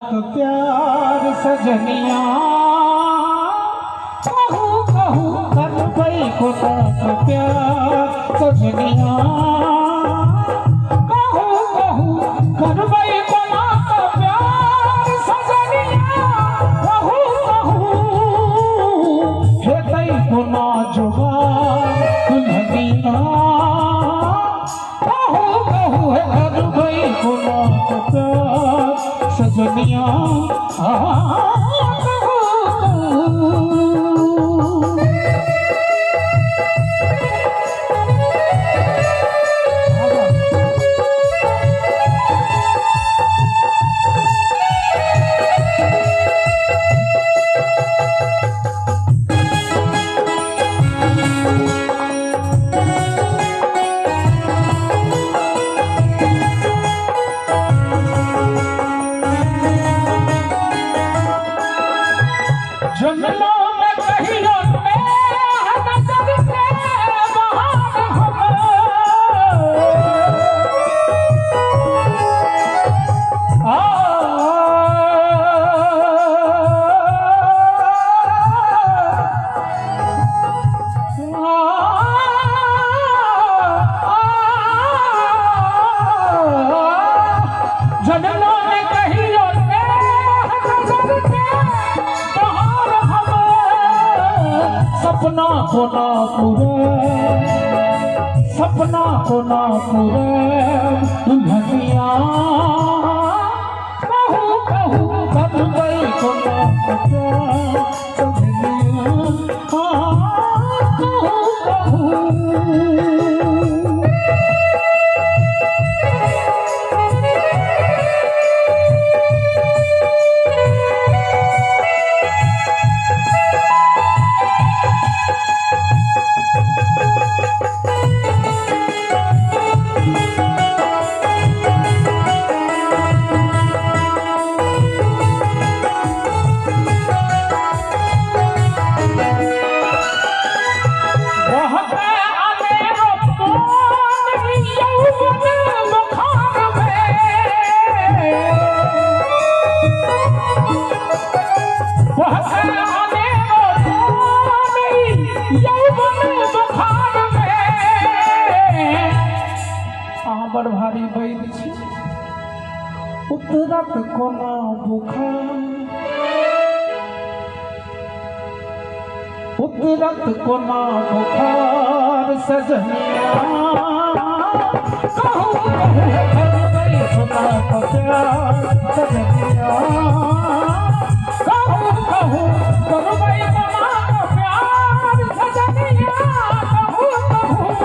तो प्यार सजनिया कहूँ कहूँ कर भाई को तो प्यार सजनिया कहूँ कहूँ कर भाई को तो प्यार सजनिया कहूँ कहूँ हे तई को ना जुगार दुल्हनिया कहूँ कहूँ कर भाई को तो प्यार सजनिया जंगलों में कहियों में नजर के बहार जंगलों में कहियों में नजर के सपना को ना पूरे सपना को ना पूरे दुल्हनिया कहूँ कहूँ कर गई को ना पूरे दुल्हनिया कहूँ कहूँ बड़ भारी बैल छी उतरत कोना बुखार उतरत कोना बुखार सजनिया कहूँ कहूँ कर गई सुना तो प्यार सजनिया कहूँ कहूँ कर गई सुना तो प्यार सजनिया कहूँ कहूँ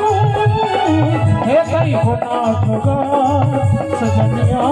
हे कई होना जुगार सजनिया